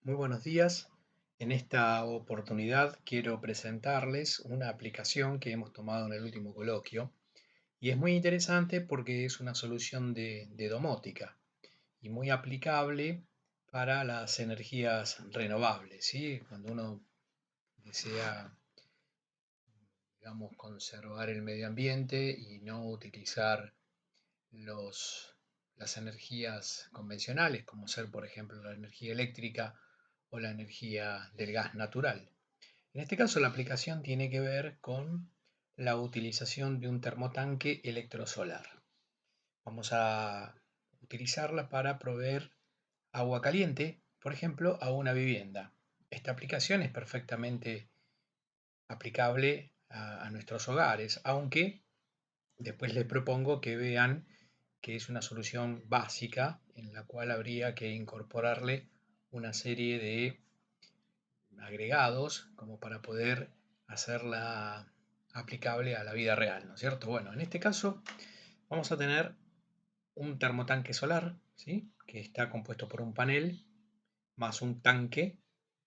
Muy buenos días. En esta oportunidad quiero presentarles una aplicación que hemos tomado en el último coloquio y es muy interesante porque es una solución de domótica y muy aplicable para las energías renovables, ¿sí? Cuando uno desea, digamos, conservar el medio ambiente y no utilizar los, las energías convencionales, como ser, por ejemplo, la energía eléctrica o la energía del gas natural. En este caso, la aplicación tiene que ver con la utilización de un termotanque electrosolar. Vamos a utilizarla para proveer agua caliente, por ejemplo, a una vivienda. Esta aplicación es perfectamente aplicable a nuestros hogares, aunque después les propongo que vean que es una solución básica en la cual habría que incorporarle una serie de agregados como para poder hacerla aplicable a la vida real, ¿no es cierto? Bueno, en este caso vamos a tener un termotanque solar, ¿sí? Que está compuesto por un panel más un tanque,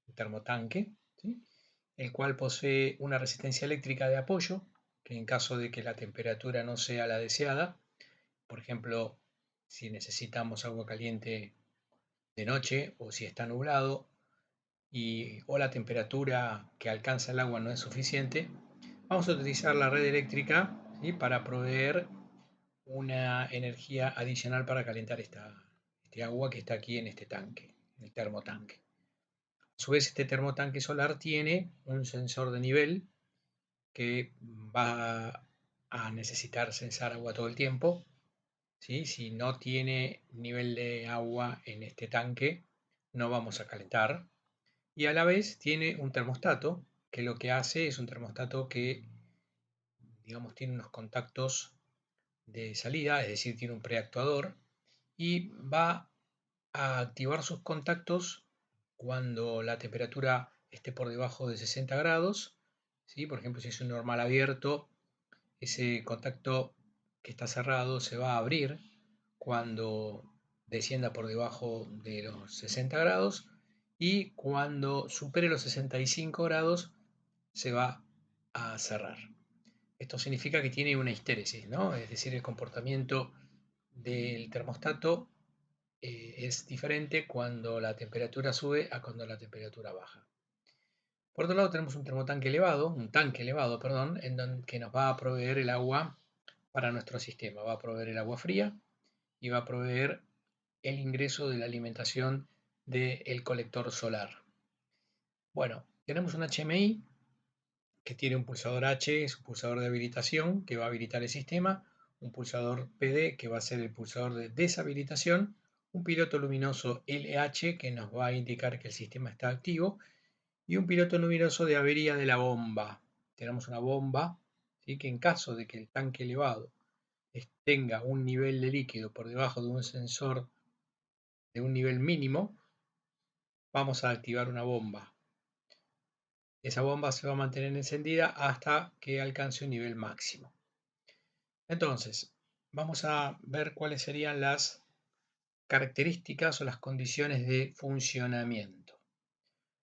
un termotanque, ¿sí? El cual posee una resistencia eléctrica de apoyo, que en caso de que la temperatura no sea la deseada, por ejemplo, si necesitamos agua caliente de noche o si está nublado o la temperatura que alcanza el agua no es suficiente, vamos a utilizar la red eléctrica, ¿sí? Para proveer una energía adicional para calentar este agua que está aquí en este tanque, el termotanque. A su vez, este termotanque solar tiene un sensor de nivel que va a necesitar sensar agua todo el tiempo. ¿Sí? Si no tiene nivel de agua en este tanque, no vamos a calentar. Y a la vez tiene un termostato, que lo que hace es un termostato que, digamos, tiene unos contactos de salida, es decir, tiene un preactuador y va a activar sus contactos cuando la temperatura esté por debajo de 60 grados. ¿Sí? Por ejemplo, si es un normal abierto, ese contacto que está cerrado se va a abrir cuando descienda por debajo de los 60 grados y cuando supere los 65 grados se va a cerrar. Esto significa que tiene una histéresis, ¿no? Es decir, el comportamiento del termostato es diferente cuando la temperatura sube a cuando la temperatura baja. Por otro lado tenemos un tanque elevado, perdón, que nos va a proveer el agua para nuestro sistema. Va a proveer el agua fría y va a proveer el ingreso de la alimentación del colector solar. Bueno, tenemos un HMI que tiene un pulsador H, es un pulsador de habilitación que va a habilitar el sistema, un pulsador PD que va a ser el pulsador de deshabilitación, un piloto luminoso LH que nos va a indicar que el sistema está activo y un piloto luminoso de avería de la bomba. Tenemos una bomba, ¿sí? Que en caso de que el tanque elevado tenga un nivel de líquido por debajo de un sensor de un nivel mínimo, vamos a activar una bomba. Esa bomba se va a mantener encendida hasta que alcance un nivel máximo. Entonces, vamos a ver cuáles serían las características o las condiciones de funcionamiento.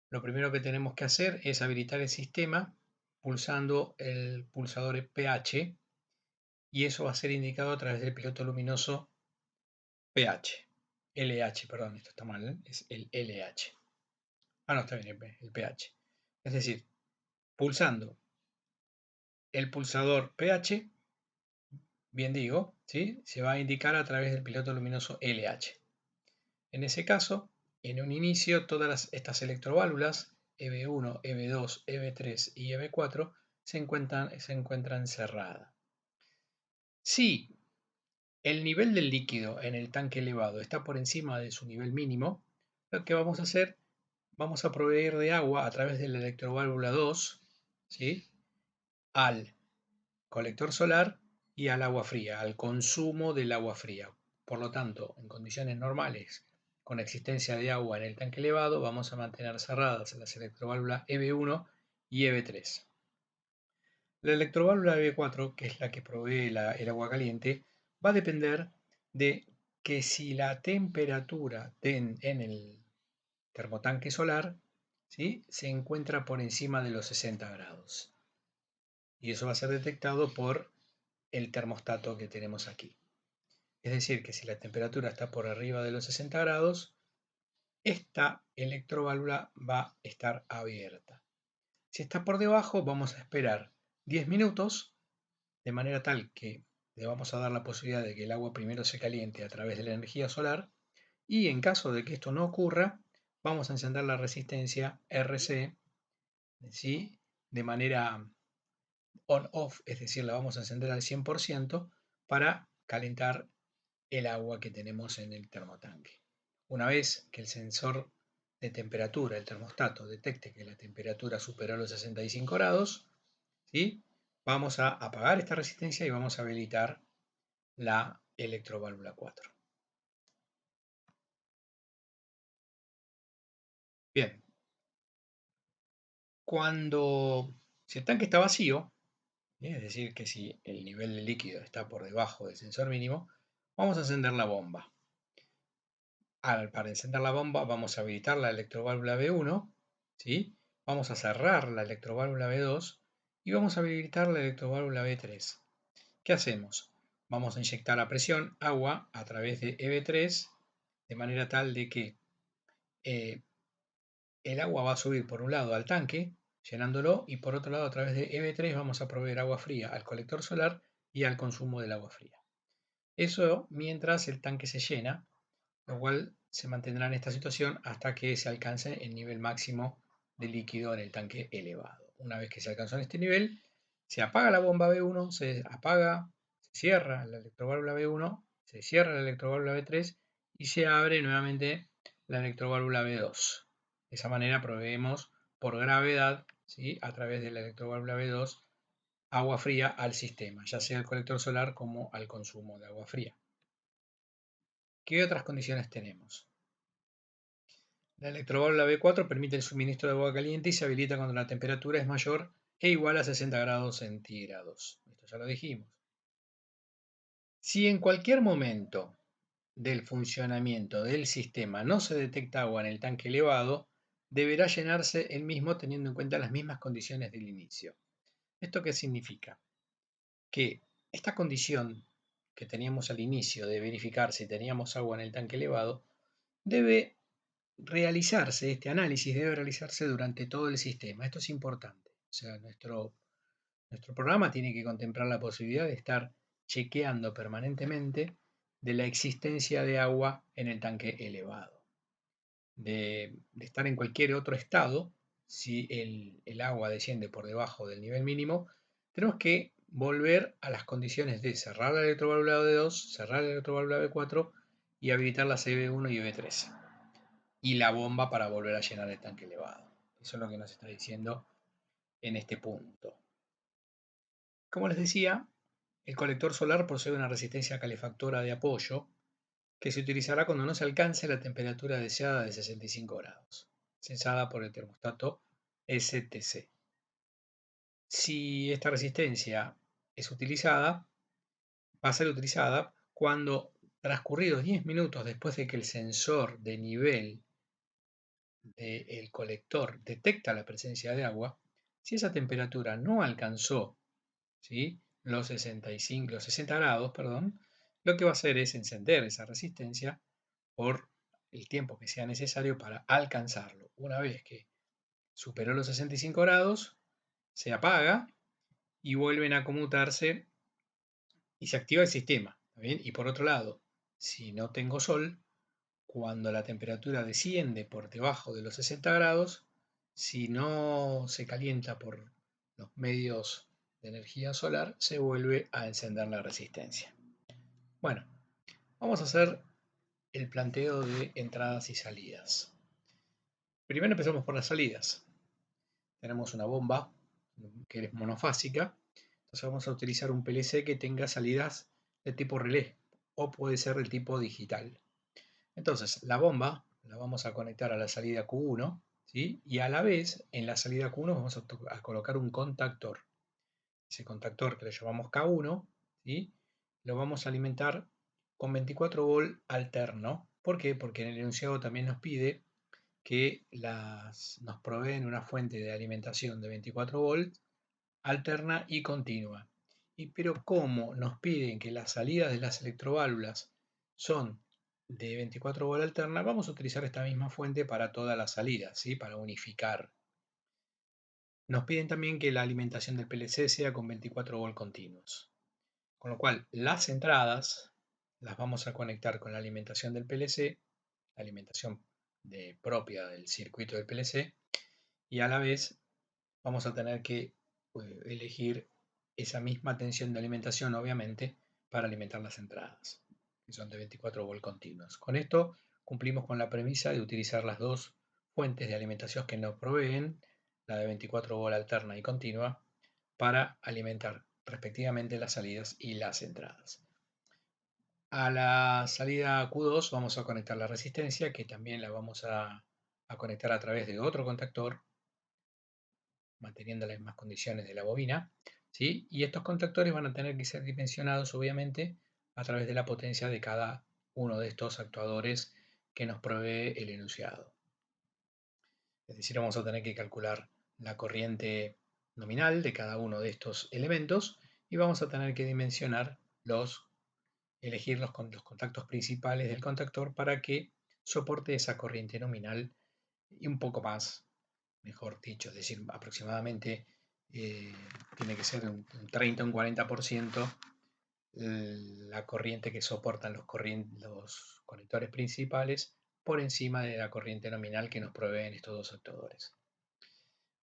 Lo primero que tenemos que hacer es habilitar el sistema pulsando el pulsador pH y eso va a ser indicado a través del piloto luminoso pH. LH, perdón, esto está mal, ¿eh? Es el LH. Ah, no, está bien, el pH. Es decir, pulsando el pulsador pH, bien digo, ¿sí? Se va a indicar a través del piloto luminoso LH. En ese caso, en un inicio, todas estas electroválvulas, EB1, EB2, EB3 y EB4, se encuentran cerradas. Si el nivel del líquido en el tanque elevado está por encima de su nivel mínimo, lo que vamos a hacer, vamos a proveer de agua a través de la electroválvula 2, ¿sí? Al colector solar y al agua fría, al consumo del agua fría. Por lo tanto, en condiciones normales, con existencia de agua en el tanque elevado, vamos a mantener cerradas las electroválvulas EB1 y EB3. La electroválvula EB4, que es la que provee el agua caliente, va a depender de que si la temperatura en el termotanque solar, ¿sí?, se encuentra por encima de los 60 grados. Y eso va a ser detectado por el termostato que tenemos aquí. Es decir, que si la temperatura está por arriba de los 60 grados, esta electroválvula va a estar abierta. Si está por debajo, vamos a esperar 10 minutos, de manera tal que le vamos a dar la posibilidad de que el agua primero se caliente a través de la energía solar, y en caso de que esto no ocurra, vamos a encender la resistencia RC, ¿sí?, de manera on-off, es decir, la vamos a encender al 100% para calentar el agua que tenemos en el termotanque. Una vez que el sensor de temperatura, el termostato, detecte que la temperatura superó los 65 grados, ¿sí?, vamos a apagar esta resistencia y vamos a habilitar la electroválvula 4. Bien, si el tanque está vacío, es decir, que si el nivel de líquido está por debajo del sensor mínimo, vamos a encender la bomba. Para encender la bomba vamos a habilitar la electroválvula B1, ¿sí?, vamos a cerrar la electroválvula B2 y vamos a habilitar la electroválvula B3. ¿Qué hacemos? Vamos a inyectar a presión agua a través de EB3, de manera tal de que el agua va a subir por un lado al tanque, llenándolo, y por otro lado a través de EB3 vamos a proveer agua fría al colector solar y al consumo del agua fría. Eso mientras el tanque se llena, lo cual se mantendrá en esta situación hasta que se alcance el nivel máximo de líquido en el tanque elevado. Una vez que se alcanzó en este nivel, se apaga la bomba B1, se cierra la electroválvula B1, se cierra la electroválvula B3 y se abre nuevamente la electroválvula B2. De esa manera proveemos por gravedad, ¿sí?, a través de la electroválvula B2 agua fría al sistema, ya sea al colector solar como al consumo de agua fría. ¿Qué otras condiciones tenemos? La electroválvula B4 permite el suministro de agua caliente y se habilita cuando la temperatura es mayor e igual a 60 grados centígrados. Esto ya lo dijimos. Si en cualquier momento del funcionamiento del sistema no se detecta agua en el tanque elevado, deberá llenarse el mismo teniendo en cuenta las mismas condiciones del inicio. ¿Esto qué significa? Que esta condición que teníamos al inicio de verificar si teníamos agua en el tanque elevado debe realizarse, este análisis debe realizarse durante todo el sistema. Esto es importante. O sea, nuestro programa tiene que contemplar la posibilidad de estar chequeando permanentemente de la existencia de agua en el tanque elevado. De estar en cualquier otro estado, si el agua desciende por debajo del nivel mínimo, tenemos que volver a las condiciones de cerrar la electroválvula B2, cerrar la electroválvula B4 y habilitar las EB1 y EB3. Y la bomba para volver a llenar el tanque elevado. Eso es lo que nos está diciendo en este punto. Como les decía, el colector solar posee una resistencia calefactora de apoyo que se utilizará cuando no se alcance la temperatura deseada de 65 grados, censada por el termostato STC. Si esta resistencia es utilizada, va a ser utilizada cuando, transcurridos 10 minutos después de que el sensor de nivel del colector detecta la presencia de agua, si esa temperatura no alcanzó, ¿sí?, los 60 grados, lo que va a hacer es encender esa resistencia por el tiempo que sea necesario para alcanzarlo. Una vez que superó los 65 grados, se apaga y vuelven a conmutarse y se activa el sistema. ¿Está bien? Y por otro lado, si no tengo sol, cuando la temperatura desciende por debajo de los 60 grados, si no se calienta por los medios de energía solar, se vuelve a encender la resistencia. Bueno, vamos a hacer el planteo de entradas y salidas. Primero empezamos por las salidas. Tenemos una bomba que es monofásica, entonces vamos a utilizar un PLC que tenga salidas de tipo relé o puede ser del tipo digital. Entonces, la bomba la vamos a conectar a la salida Q1, ¿sí?, y a la vez en la salida Q1 vamos a colocar un contactor. Ese contactor que le llamamos K1, ¿sí?, lo vamos a alimentar con 24 volt alterno. ¿Por qué? Porque en el enunciado también nos pide que nos proveen una fuente de alimentación de 24 volts alterna y continua. Pero como nos piden que las salidas de las electroválvulas son de 24 volt alterna, vamos a utilizar esta misma fuente para todas las salidas, ¿sí? Para unificar. Nos piden también que la alimentación del PLC sea con 24 volt continuos. Con lo cual, las entradas las vamos a conectar con la alimentación del PLC, la alimentación propia del circuito del PLC, y a la vez vamos a tener que elegir esa misma tensión de alimentación, obviamente, para alimentar las entradas, que son de 24 volt continuos. Con esto cumplimos con la premisa de utilizar las dos fuentes de alimentación que nos proveen, la de 24 volt alterna y continua, para alimentar respectivamente las salidas y las entradas. A la salida Q2 vamos a conectar la resistencia, que también la vamos a conectar a través de otro contactor, manteniendo las mismas condiciones de la bobina, ¿sí? Y estos contactores van a tener que ser dimensionados, obviamente, a través de la potencia de cada uno de estos actuadores que nos provee el enunciado. Es decir, vamos a tener que calcular la corriente nominal de cada uno de estos elementos y vamos a tener que dimensionar elegir los contactos principales del contactor para que soporte esa corriente nominal y un poco más, mejor dicho, es decir, aproximadamente tiene que ser un 30 o un 40% la corriente que soportan los conectores principales por encima de la corriente nominal que nos proveen estos dos actuadores.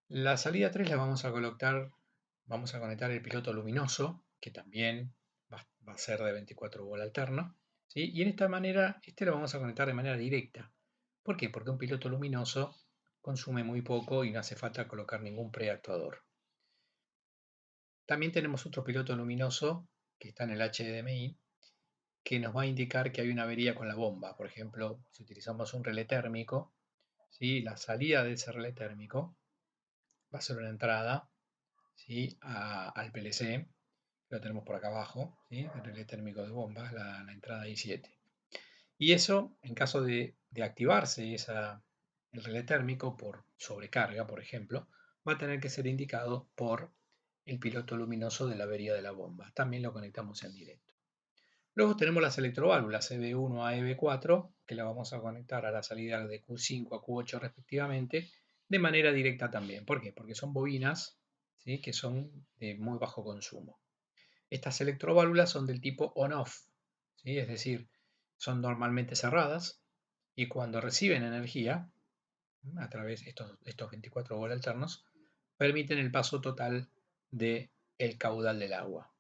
La salida 3 la vamos a conectar el piloto luminoso, que también va a ser de 24 volt alterno, ¿sí? Y en esta manera, lo vamos a conectar de manera directa. ¿Por qué? Porque un piloto luminoso consume muy poco y no hace falta colocar ningún preactuador. También tenemos otro piloto luminoso que está en el HDMI que nos va a indicar que hay una avería con la bomba. Por ejemplo, si utilizamos un relé térmico, ¿sí? La salida de ese relé térmico va a ser una entrada, ¿sí? Al PLC, lo tenemos por acá abajo, ¿sí? El relé térmico de bomba, la entrada I7. Y eso, en caso de activarse el relé térmico por sobrecarga, por ejemplo, va a tener que ser indicado por el piloto luminoso de la avería de la bomba. También lo conectamos en directo. Luego tenemos las electroválvulas EB1 a EB4, que la vamos a conectar a la salida de Q5 a Q8 respectivamente, de manera directa también. ¿Por qué? Porque son bobinas, ¿sí? Que son de muy bajo consumo. Estas electroválvulas son del tipo on-off, ¿sí? Es decir, son normalmente cerradas y cuando reciben energía, a través de estos 24 volt alternos, permiten el paso total del caudal del agua.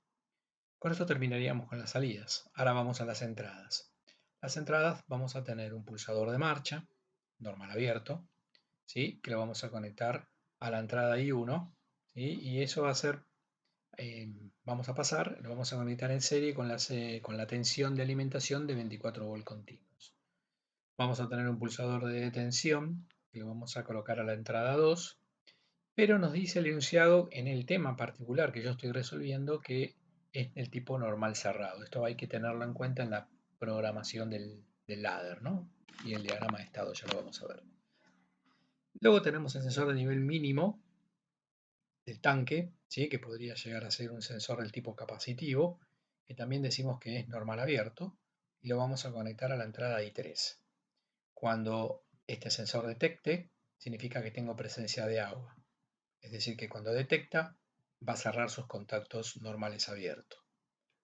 Con esto terminaríamos con las salidas. Ahora vamos a las entradas. Las entradas vamos a tener un pulsador de marcha, normal abierto, ¿sí? Que lo vamos a conectar a la entrada I1, ¿sí? Y eso va a ser, vamos a pasar, lo vamos a conectar en serie con la tensión de alimentación de 24 volt continuos. Vamos a tener un pulsador de tensión que lo vamos a colocar a la entrada 2, pero nos dice el enunciado en el tema particular que yo estoy resolviendo que es el tipo normal cerrado. Esto hay que tenerlo en cuenta en la programación del ladder, ¿no? Y el diagrama de estado ya lo vamos a ver. Luego tenemos el sensor de nivel mínimo del tanque, ¿sí? Que podría llegar a ser un sensor del tipo capacitivo, que también decimos que es normal abierto, y lo vamos a conectar a la entrada I3. Cuando este sensor detecte, significa que tengo presencia de agua. Es decir, que cuando detecta, va a cerrar sus contactos normales abiertos.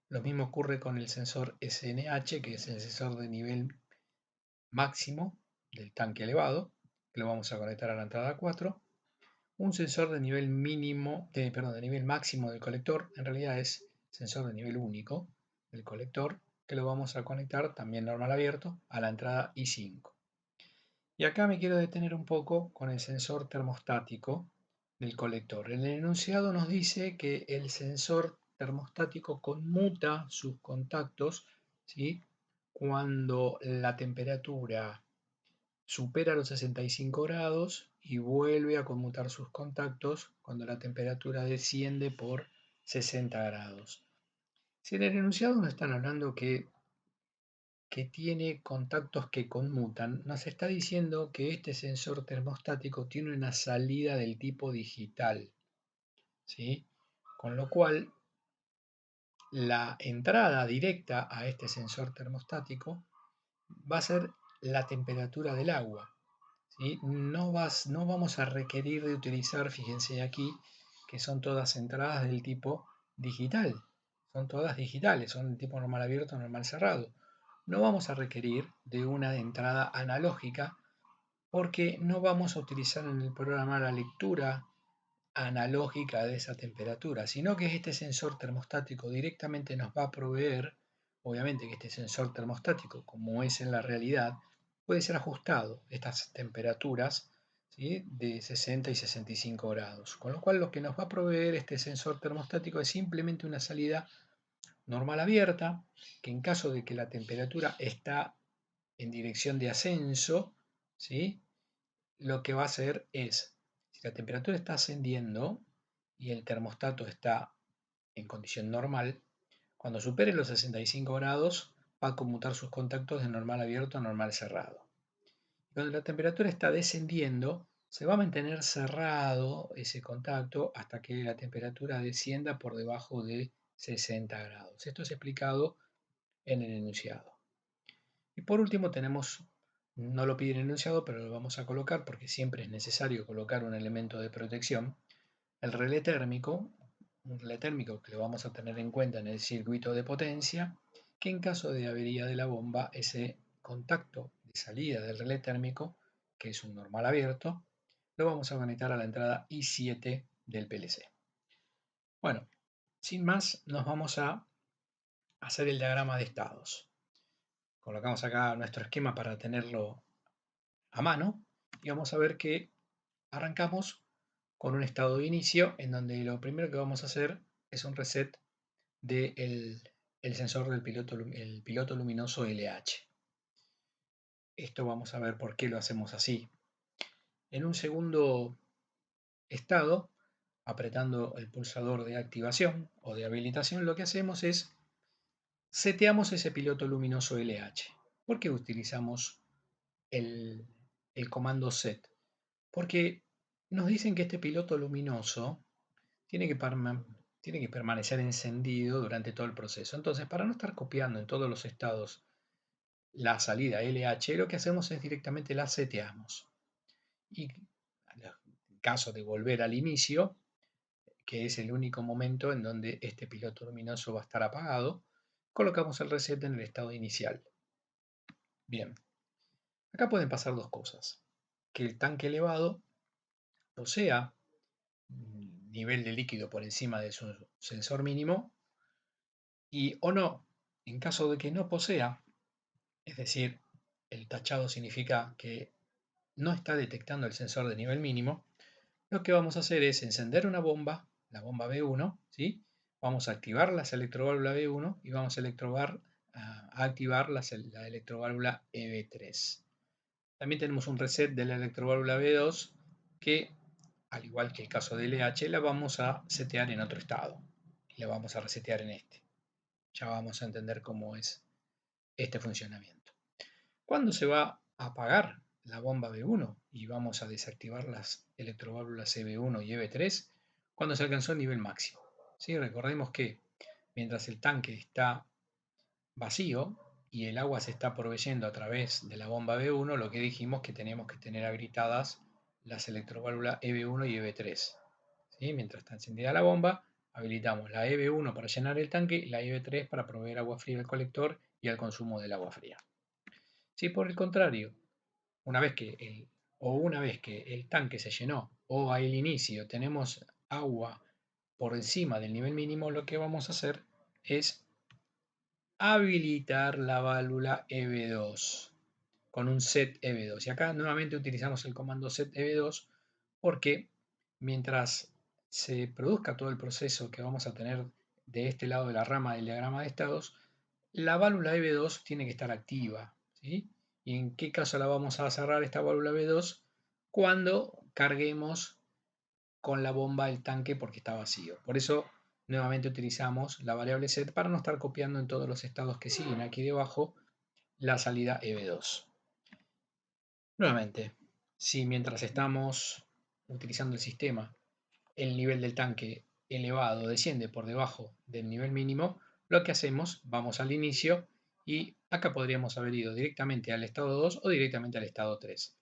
Lo mismo ocurre con el sensor SNH, que es el sensor de nivel máximo del tanque elevado, que lo vamos a conectar a la entrada 4. Un sensor de nivel de nivel máximo del colector, en realidad es sensor de nivel único del colector, que lo vamos a conectar también normal abierto a la entrada I5. Y acá me quiero detener un poco con el sensor termostático del colector. El enunciado nos dice que el sensor termostático conmuta sus contactos, ¿sí? Cuando la temperatura supera los 65 grados y vuelve a conmutar sus contactos cuando la temperatura desciende por 60 grados. Si en el enunciado nos están hablando que que tiene contactos que conmutan, nos está diciendo que este sensor termostático tiene una salida del tipo digital, ¿sí? Con lo cual, la entrada directa a este sensor termostático va a ser la temperatura del agua, ¿sí? No vamos a requerir de utilizar, fíjense aquí, que son todas entradas del tipo digital. Son todas digitales, son de tipo normal abierto, normal cerrado. No vamos a requerir de una entrada analógica porque no vamos a utilizar en el programa la lectura analógica de esa temperatura, sino que este sensor termostático directamente nos va a proveer, obviamente que este sensor termostático, como es en la realidad, puede ser ajustado, estas temperaturas, ¿sí?, de 60 y 65 grados, con lo cual lo que nos va a proveer este sensor termostático es simplemente una salida normal abierta, que en caso de que la temperatura está en dirección de ascenso, ¿sí?, lo que va a hacer es, si la temperatura está ascendiendo y el termostato está en condición normal, cuando supere los 65 grados va a conmutar sus contactos de normal abierto a normal cerrado. Cuando la temperatura está descendiendo, se va a mantener cerrado ese contacto hasta que la temperatura descienda por debajo de 60 grados. Esto es explicado en el enunciado. Y por último tenemos, no lo pide el enunciado, pero lo vamos a colocar porque siempre es necesario colocar un elemento de protección, el relé térmico, un relé térmico que lo vamos a tener en cuenta en el circuito de potencia, que en caso de avería de la bomba, ese contacto de salida del relé térmico, que es un normal abierto, lo vamos a conectar a la entrada I7 del PLC. Bueno, sin más, nos vamos a hacer el diagrama de estados. Colocamos acá nuestro esquema para tenerlo a mano y vamos a ver que arrancamos con un estado de inicio en donde lo primero que vamos a hacer es un reset del sensor del piloto luminoso LH. Esto vamos a ver por qué lo hacemos así. En un segundo estado, apretando el pulsador de activación o de habilitación, lo que hacemos es seteamos ese piloto luminoso LH. ¿Por qué utilizamos el comando set? Porque nos dicen que este piloto luminoso tiene que permanecer encendido durante todo el proceso. Entonces, para no estar copiando en todos los estados la salida LH, lo que hacemos es directamente la seteamos. Y en caso de volver al inicio, que es el único momento en donde este piloto luminoso va a estar apagado, colocamos el reset en el estado inicial. Bien, acá pueden pasar dos cosas. Que el tanque elevado posea nivel de líquido por encima de su sensor mínimo y o no, en caso de que no posea, es decir, el tachado significa que no está detectando el sensor de nivel mínimo, lo que vamos a hacer es encender una bomba, la bomba B1, ¿sí? Vamos a activar la electroválvula B1 y vamos a activar la electroválvula EB3. También tenemos un reset de la electroválvula B2 que, al igual que el caso de LH, la vamos a setear en otro estado y la vamos a resetear en este. Ya vamos a entender cómo es este funcionamiento. ¿Cuándo se va a apagar la bomba B1 y vamos a desactivar las electroválvulas EB1 y EB3? Cuando se alcanzó el nivel máximo. ¿Sí? Recordemos que mientras el tanque está vacío y el agua se está proveyendo a través de la bomba B1, lo que dijimos que teníamos que tener habilitadas las electroválvulas EB1 y EB3. ¿Sí? Mientras está encendida la bomba, habilitamos la EB1 para llenar el tanque y la EB3 para proveer agua fría al colector y al consumo del agua fría. Si por el contrario, una vez que el tanque se llenó o al inicio tenemos agua por encima del nivel mínimo, lo que vamos a hacer es habilitar la válvula EB2 con un set EB2. Y acá nuevamente utilizamos el comando set EB2 porque mientras se produzca todo el proceso que vamos a tener de este lado de la rama del diagrama de estados, la válvula EB2 tiene que estar activa, ¿sí? ¿Y en qué caso la vamos a cerrar esta válvula EB2? Cuando carguemos con la bomba el tanque porque está vacío. Por eso nuevamente utilizamos la variable set para no estar copiando en todos los estados que siguen aquí debajo la salida EB2. Nuevamente, si mientras estamos utilizando el sistema el nivel del tanque elevado desciende por debajo del nivel mínimo, lo que hacemos, vamos al inicio y acá podríamos haber ido directamente al estado 2 o directamente al estado 3.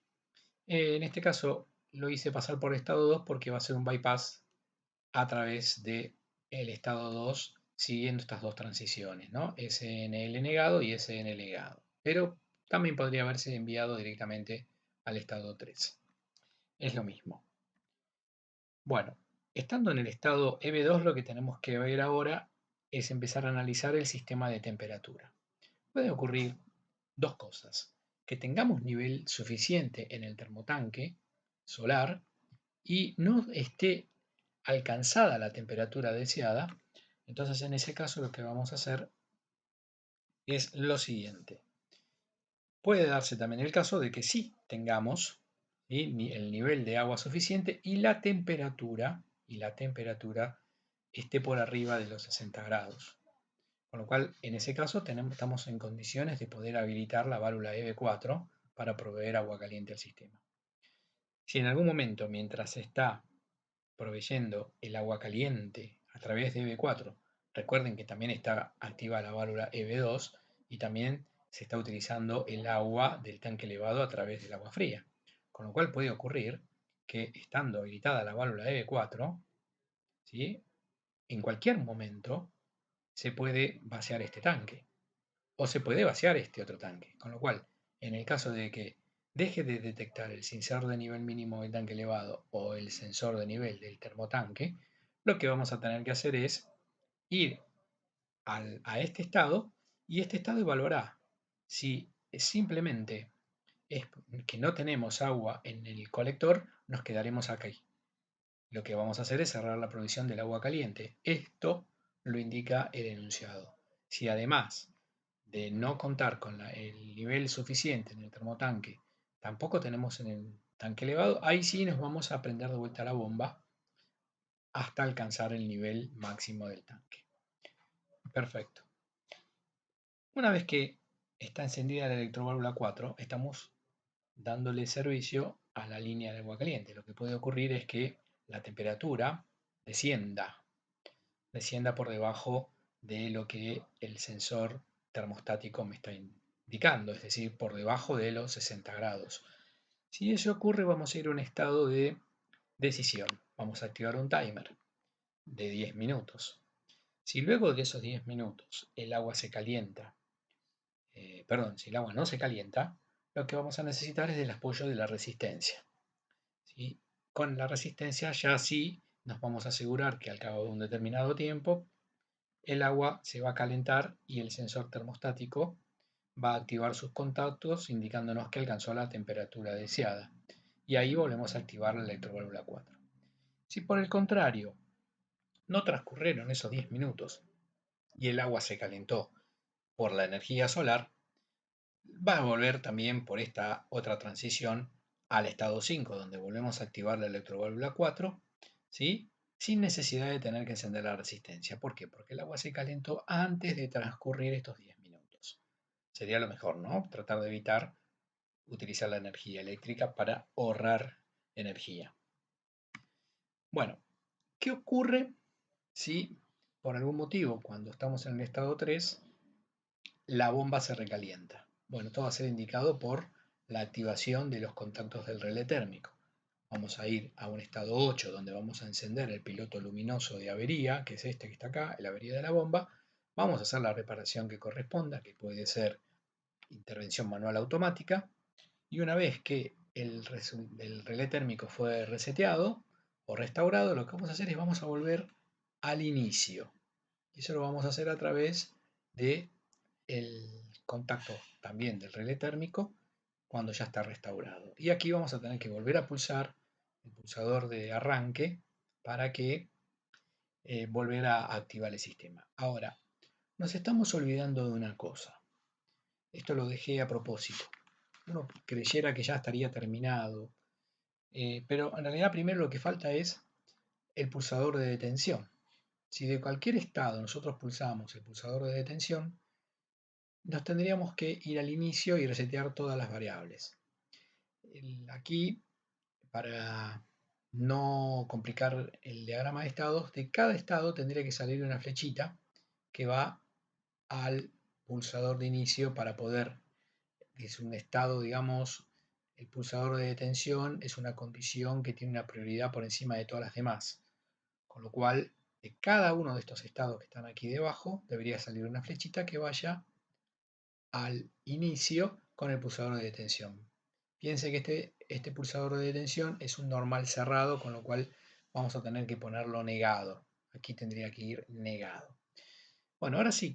En este caso lo hice pasar por estado 2 porque va a ser un bypass a través del estado 2 siguiendo estas dos transiciones, ¿no? SNL negado y SNL negado. Pero también podría haberse enviado directamente al estado 3. Es lo mismo. Bueno, estando en el estado EB2, lo que tenemos que ver ahora es empezar a analizar el sistema de temperatura. Puede ocurrir dos cosas: que tengamos nivel suficiente en el termotanque solar y no esté alcanzada la temperatura deseada. Entonces, en ese caso, lo que vamos a hacer es lo siguiente. Puede darse también el caso de que sí tengamos, ¿sí?, el nivel de agua suficiente y la temperatura esté por arriba de los 60 grados. Con lo cual, en ese caso, estamos en condiciones de poder habilitar la válvula EB4 para proveer agua caliente al sistema. Si en algún momento, mientras se está proveyendo el agua caliente a través de EB4, recuerden que también está activa la válvula EB2 y también se está utilizando el agua del tanque elevado a través del agua fría. Con lo cual puede ocurrir que, estando habilitada la válvula EB4, ¿sí?, en cualquier momento se puede vaciar este tanque o se puede vaciar este otro tanque. Con lo cual, en el caso de que deje de detectar el sensor de nivel mínimo del tanque elevado o el sensor de nivel del termotanque, lo que vamos a tener que hacer es ir a este estado, y este estado evaluará si simplemente es que no tenemos agua en el colector, nos quedaremos aquí. Lo que vamos a hacer es cerrar la provisión del agua caliente. Esto lo indica el enunciado. Si además de no contar con el nivel suficiente en el termotanque, tampoco tenemos en el tanque elevado, ahí sí nos vamos a prender de vuelta la bomba hasta alcanzar el nivel máximo del tanque. Perfecto. Una vez que está encendida la electroválvula 4, estamos dándole servicio a la línea de agua caliente. Lo que puede ocurrir es que la temperatura descienda por debajo de lo que el sensor termostático me está indicando, es decir, por debajo de los 60 grados. Si eso ocurre, vamos a ir a un estado de decisión. Vamos a activar un timer de 10 minutos. Si luego de esos 10 minutos el agua se calienta, si el agua no se calienta, lo que vamos a necesitar es el apoyo de la resistencia, ¿sí? Con la resistencia ya sí nos vamos a asegurar que al cabo de un determinado tiempo el agua se va a calentar y el sensor termostático va a activar sus contactos indicándonos que alcanzó la temperatura deseada. Y ahí volvemos a activar la electroválvula 4. Si por el contrario no transcurrieron esos 10 minutos y el agua se calentó por la energía solar, va a volver también por esta otra transición al estado 5, donde volvemos a activar la electroválvula 4, ¿sí?, sin necesidad de tener que encender la resistencia. ¿Por qué? Porque el agua se calentó antes de transcurrir estos 10 minutos. Sería lo mejor, ¿no? Tratar de evitar utilizar la energía eléctrica para ahorrar energía. Bueno, ¿qué ocurre si por algún motivo, cuando estamos en el estado 3, la bomba se recalienta? Bueno, esto va a ser indicado por la activación de los contactos del relé térmico. Vamos a ir a un estado 8, donde vamos a encender el piloto luminoso de avería, que es este que está acá, la avería de la bomba. Vamos a hacer la reparación que corresponda, que puede ser intervención manual automática. Y una vez que el relé térmico fue reseteado o restaurado, lo que vamos a hacer es vamos a volver al inicio. Y eso lo vamos a hacer a través de el contacto también del relé térmico cuando ya está restaurado. Y aquí vamos a tener que volver a pulsar el pulsador de arranque para que volver a activar el sistema. Ahora, nos estamos olvidando de una cosa. Esto lo dejé a propósito. Uno creyera que ya estaría terminado, pero en realidad primero lo que falta es el pulsador de detención. Si de cualquier estado nosotros pulsamos el pulsador de detención, nos tendríamos que ir al inicio y resetear todas las variables. Aquí, para no complicar el diagrama de estados, de cada estado tendría que salir una flechita que va al pulsador de inicio para poder, que es un estado, digamos, el pulsador de detención es una condición que tiene una prioridad por encima de todas las demás. Con lo cual, de cada uno de estos estados que están aquí debajo, debería salir una flechita que vaya al inicio con el pulsador de detención. Piense que este pulsador de detención es un normal cerrado, con lo cual vamos a tener que ponerlo negado. Aquí tendría que ir negado. Bueno, ahora sí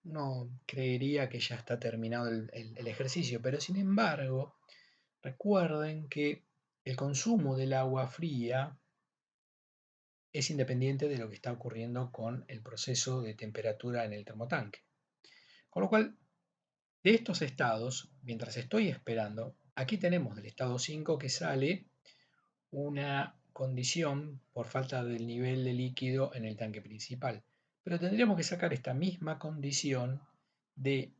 no creería que ya está terminado el ejercicio, pero sin embargo, recuerden que el consumo del agua fría es independiente de lo que está ocurriendo con el proceso de temperatura en el termotanque. Con lo cual, de estos estados, mientras estoy esperando, aquí tenemos del estado 5 que sale una condición por falta del nivel de líquido en el tanque principal. Pero tendríamos que sacar esta misma condición de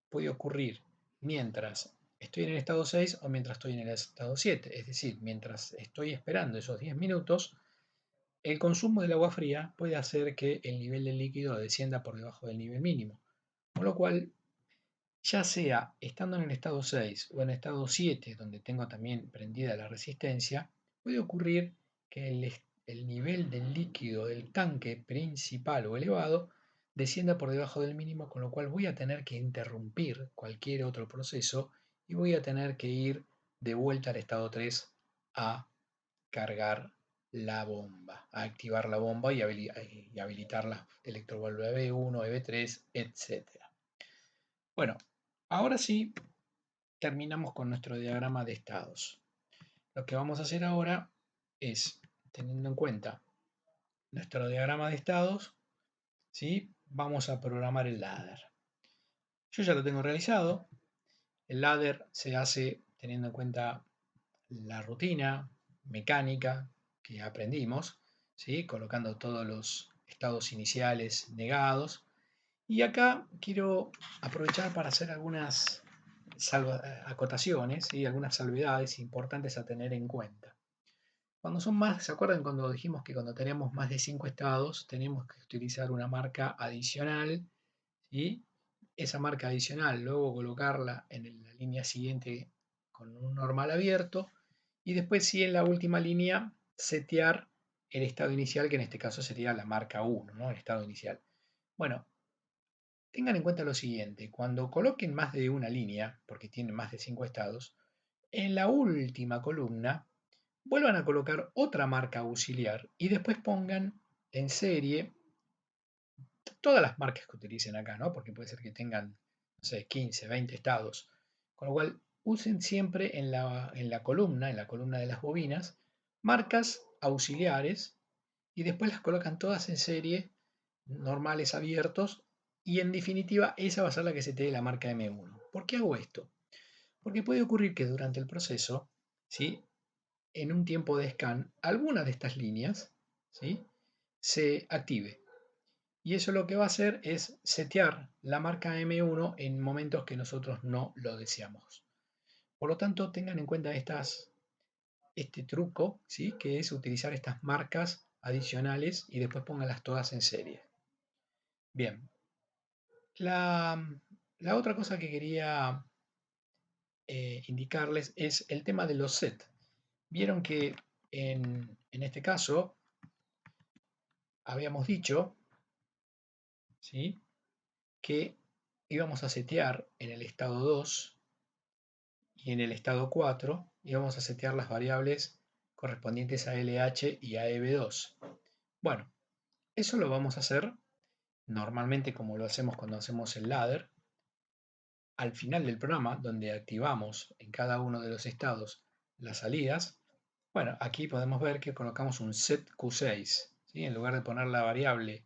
puede ocurrir mientras estoy en el estado 6 o mientras estoy en el estado 7. Es decir, mientras estoy esperando esos 10 minutos, el consumo del agua fría puede hacer que el nivel del líquido descienda por debajo del nivel mínimo. Con lo cual, ya sea estando en el estado 6 o en el estado 7, donde tengo también prendida la resistencia, puede ocurrir que el nivel del líquido del tanque principal o elevado descienda por debajo del mínimo, con lo cual voy a tener que interrumpir cualquier otro proceso y voy a tener que ir de vuelta al estado 3 a cargar la bomba, a activar la bomba y habilitar la electroválvula EB1, EB3, etc. Bueno, ahora sí terminamos con nuestro diagrama de estados. Lo que vamos a hacer ahora es, teniendo en cuenta nuestro diagrama de estados, ¿sí? Vamos a programar el ladder. Yo ya lo tengo realizado. El ladder se hace teniendo en cuenta la rutina mecánica que aprendimos, ¿sí? Colocando todos los estados iniciales negados. Y acá quiero aprovechar para hacer algunas acotaciones y algunas salvedades importantes a tener en cuenta. Cuando son más, ¿se acuerdan cuando dijimos que cuando tenemos más de 5 estados tenemos que utilizar una marca adicional? ¿Sí? Esa marca adicional, luego colocarla en la línea siguiente con un normal abierto y después sí en la última línea setear el estado inicial, que en este caso sería la marca 1, ¿no? El estado inicial. Bueno, tengan en cuenta lo siguiente, cuando coloquen más de una línea, porque tienen más de 5 estados, en la última columna vuelvan a colocar otra marca auxiliar y después pongan en serie todas las marcas que utilicen acá, ¿no? Porque puede ser que tengan, no sé, 15, 20 estados. Con lo cual, usen siempre en la columna de las bobinas, marcas auxiliares y después las colocan todas en serie, normales abiertos, y en definitiva esa va a ser la que se te dé la marca M1. ¿Por qué hago esto? Porque puede ocurrir que durante el proceso, ¿sí? En un tiempo de scan, alguna de estas líneas, ¿sí? Se active. Y eso lo que va a hacer es setear la marca M1 en momentos que nosotros no lo deseamos. Por lo tanto, tengan en cuenta este truco, ¿sí? Que es utilizar estas marcas adicionales y después pónganlas todas en serie. Bien, la otra cosa que quería indicarles es el tema de los set. Vieron que en este caso habíamos dicho, ¿sí? Que íbamos a setear en el estado 2 y en el estado 4 íbamos a setear las variables correspondientes a LH y a EB2. Bueno, eso lo vamos a hacer normalmente como lo hacemos cuando hacemos el ladder. Al final del programa, donde activamos en cada uno de los estados las salidas, bueno, aquí podemos ver que colocamos un set Q6. ¿Sí? En lugar de poner la variable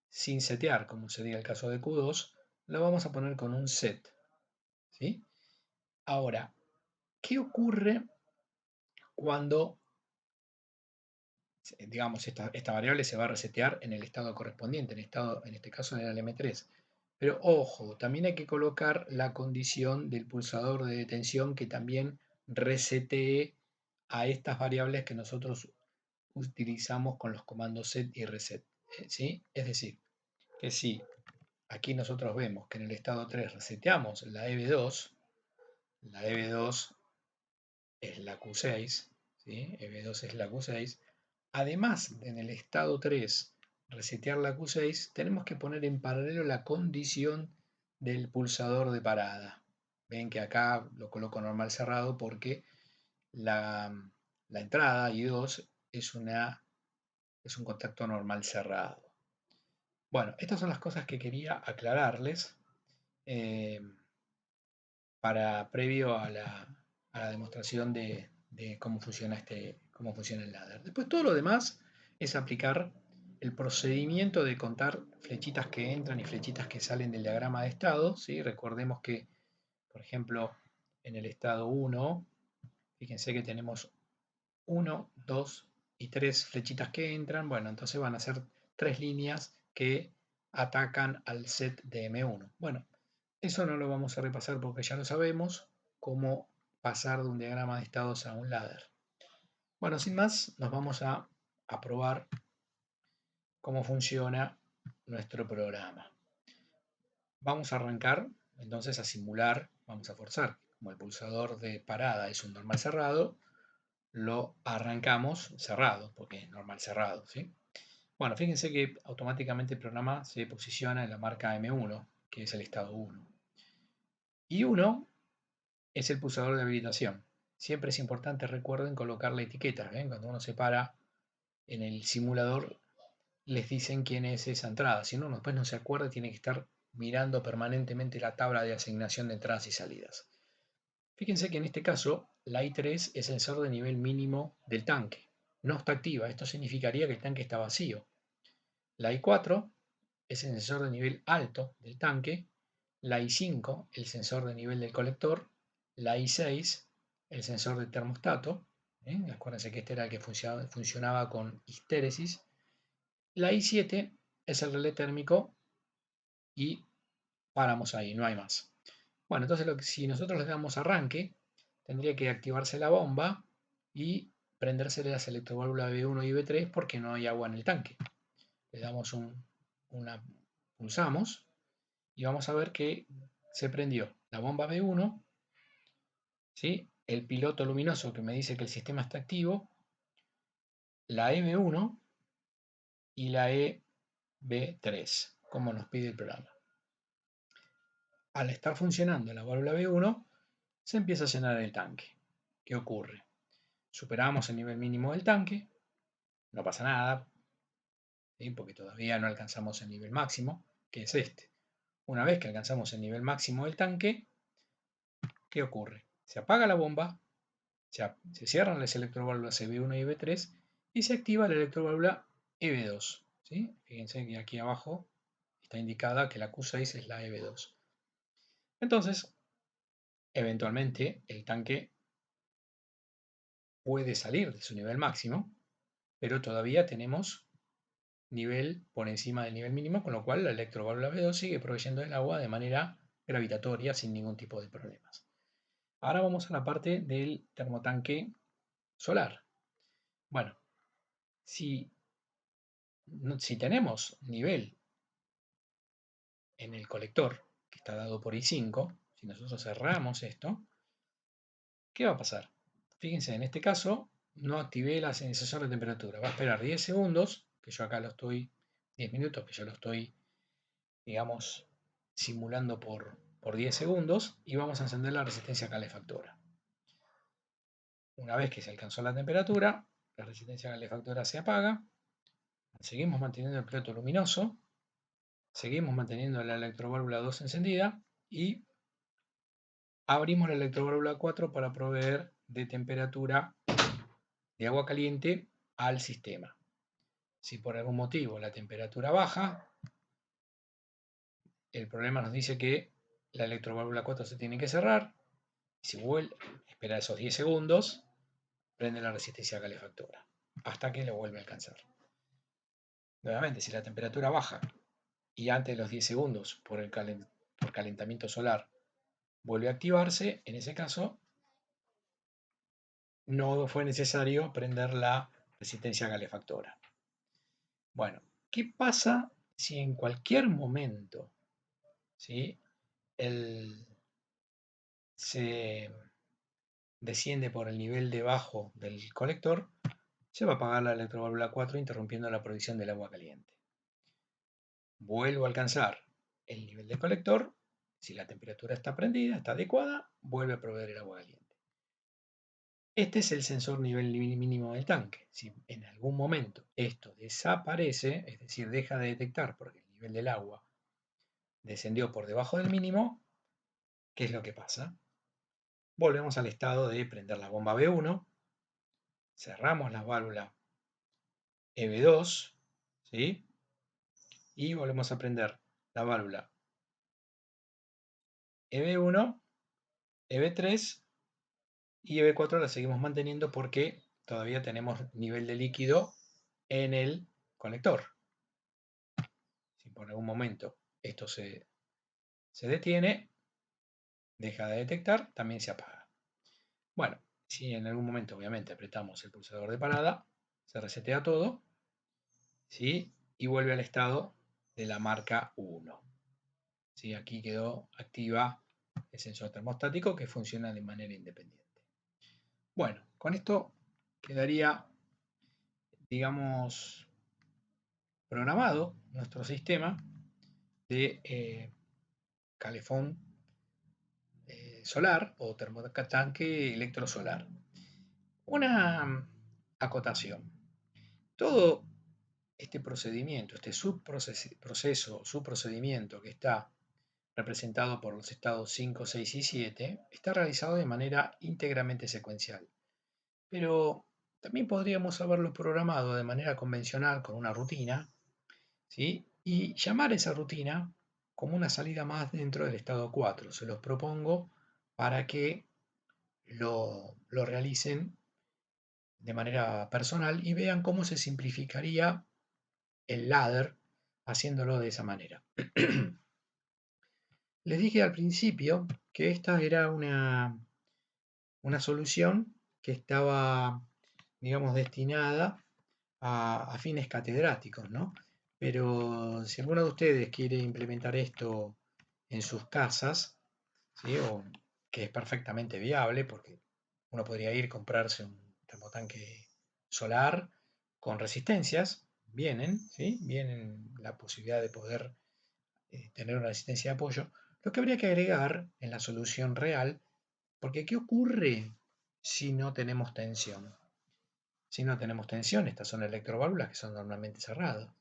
sin setear, como sería el caso de Q2, lo vamos a poner con un set. ¿Sí? Ahora, ¿qué ocurre cuando, digamos, esta variable se va a resetear en el estado correspondiente, en este caso en el M3? Pero ojo, también hay que colocar la condición del pulsador de detención que también resetee a estas variables que nosotros utilizamos con los comandos set y reset. ¿Sí? Es decir, que si aquí nosotros vemos que en el estado 3 reseteamos la EB2, la EB2 es la Q6, ¿sí? EB2 es la Q6. Además, en el estado 3, resetear la Q6, tenemos que poner en paralelo la condición del pulsador de parada. Ven que acá lo coloco normal cerrado porque la, la entrada I2 es un contacto normal cerrado. Bueno, estas son las cosas que quería aclararles eh, previo a la demostración de cómo funciona el ladder. Después todo lo demás es aplicar el procedimiento de contar flechitas que entran y flechitas que salen del diagrama de estado. ¿Sí? Recordemos que, por ejemplo, en el estado 1, fíjense que tenemos 1, 2 y 3 flechitas que entran. Bueno, entonces van a ser 3 líneas que atacan al set de M1. Bueno, eso no lo vamos a repasar porque ya lo sabemos, cómo pasar de un diagrama de estados a un ladder. Bueno, sin más, nos vamos a probar cómo funciona nuestro programa. Vamos a arrancar entonces a simular, vamos a forzar, como el pulsador de parada es un normal cerrado, lo arrancamos cerrado, porque es normal cerrado, ¿sí? Bueno, fíjense que automáticamente el programa se posiciona en la marca M1, que es el estado 1. Y 1 es el pulsador de habilitación. Siempre es importante, recuerden, colocar la etiqueta. ¿Ven? Cuando uno se para en el simulador, les dicen quién es esa entrada. Si uno después no se acuerda, tiene que estar mirando permanentemente la tabla de asignación de entradas y salidas. Fíjense que en este caso, la I3 es el sensor de nivel mínimo del tanque. No está activa. Esto significaría que el tanque está vacío. La I4 es el sensor de nivel alto del tanque. La I5, el sensor de nivel del colector. La I6, el sensor de termostato. Acuérdense que este era el que funcionaba con histéresis. La I7 es el relé térmico y paramos ahí, no hay más. Bueno, entonces si nosotros le damos arranque, tendría que activarse la bomba y prendérsele las electroválvulas B1 y B3 porque no hay agua en el tanque. Le damos pulsamos y vamos a ver que se prendió la bomba B1, ¿sí? El piloto luminoso que me dice que el sistema está activo, la EB1 y la EB3, como nos pide el programa. Al estar funcionando la válvula B1, se empieza a llenar el tanque. ¿Qué ocurre? Superamos el nivel mínimo del tanque, no pasa nada, ¿sí? Porque todavía no alcanzamos el nivel máximo, que es este. Una vez que alcanzamos el nivel máximo del tanque, ¿qué ocurre? Se apaga la bomba, se cierran las electroválvulas EB1 y EB3 y se activa la electroválvula EB2. ¿Sí? Fíjense que aquí abajo está indicada que la Q6 es la EB2. Entonces, eventualmente el tanque puede salir de su nivel máximo, pero todavía tenemos nivel por encima del nivel mínimo, con lo cual la electroválvula B2 sigue proveyendo el agua de manera gravitatoria sin ningún tipo de problemas. Ahora vamos a la parte del termotanque solar. Bueno, si tenemos nivel en el colector, que está dado por I5, si nosotros cerramos esto, ¿qué va a pasar? Fíjense, en este caso no activé el sensor de temperatura. Va a esperar 10 segundos, que yo acá lo estoy, 10 minutos, que yo lo estoy, digamos, simulando por 10 segundos, y vamos a encender la resistencia calefactora. Una vez que se alcanzó la temperatura, la resistencia calefactora se apaga, seguimos manteniendo el piloto luminoso, seguimos manteniendo la electroválvula 2 encendida y abrimos la electroválvula 4 para proveer de temperatura de agua caliente al sistema. Si por algún motivo la temperatura baja, el problema nos dice que la electroválvula 4 se tiene que cerrar. Si vuelve, espera esos 10 segundos, prende la resistencia calefactora hasta que lo vuelve a alcanzar. Nuevamente, si la temperatura baja y antes de los 10 segundos por calentamiento solar vuelve a activarse, en ese caso no fue necesario prender la resistencia calefactora. Bueno, ¿qué pasa si en cualquier momento, ¿sí?, se desciende por el nivel debajo del colector? Se va a apagar la electroválvula 4 interrumpiendo la provisión del agua caliente. Vuelvo a alcanzar el nivel del colector. Si la temperatura está prendida, está adecuada, vuelve a proveer el agua caliente. Este es el sensor nivel mínimo del tanque. Si en algún momento esto desaparece, es decir, deja de detectar porque el nivel del agua descendió por debajo del mínimo, ¿qué es lo que pasa? Volvemos al estado de prender la bomba B1, cerramos la válvula EB2, ¿sí?, y volvemos a prender la válvula EB1, EB3 y EB4 la seguimos manteniendo porque todavía tenemos nivel de líquido en el conector. Si por algún momento esto se detiene, deja de detectar, también se apaga. Bueno, si en algún momento obviamente apretamos el pulsador de parada, se resetea todo, ¿sí?, y vuelve al estado de la marca 1. ¿Sí? Aquí quedó activa el sensor termostático que funciona de manera independiente. Bueno, con esto quedaría, digamos, programado nuestro sistema de calefón solar o termotanque electrosolar. Una acotación. Todo este procedimiento, este subprocedimiento que está representado por los estados 5, 6 y 7, está realizado de manera íntegramente secuencial. Pero también podríamos haberlo programado de manera convencional con una rutina, ¿sí?, y llamar esa rutina como una salida más dentro del estado 4. Se los propongo para que lo realicen de manera personal y vean cómo se simplificaría el ladder haciéndolo de esa manera. Les dije al principio que esta era una solución que estaba, digamos, destinada a fines catedráticos, ¿no? Pero si alguno de ustedes quiere implementar esto en sus casas, ¿sí?, o que es perfectamente viable, porque uno podría ir a comprarse un termotanque solar con resistencias, ¿sí?, vienen la posibilidad de poder tener una resistencia de apoyo. Lo que habría que agregar en la solución real, porque ¿qué ocurre si no tenemos tensión? Si no tenemos tensión, estas son electroválvulas que son normalmente cerradas.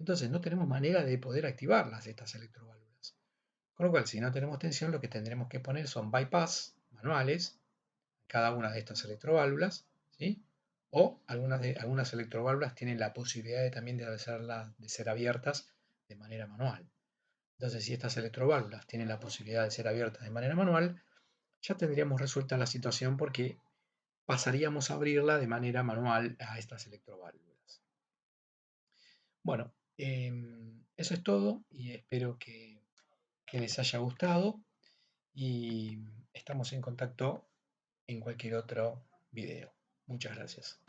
Entonces no tenemos manera de poder activarlas, estas electroválvulas. Con lo cual, si no tenemos tensión, lo que tendremos que poner son bypass manuales, cada una de estas electroválvulas, ¿sí? O algunas electroválvulas tienen la posibilidad también de ser abiertas de manera manual. Entonces, si estas electroválvulas tienen la posibilidad de ser abiertas de manera manual, ya tendríamos resuelta la situación porque pasaríamos a abrirla de manera manual a estas electroválvulas. Bueno, eso es todo y espero que les haya gustado y estamos en contacto en cualquier otro video. Muchas gracias.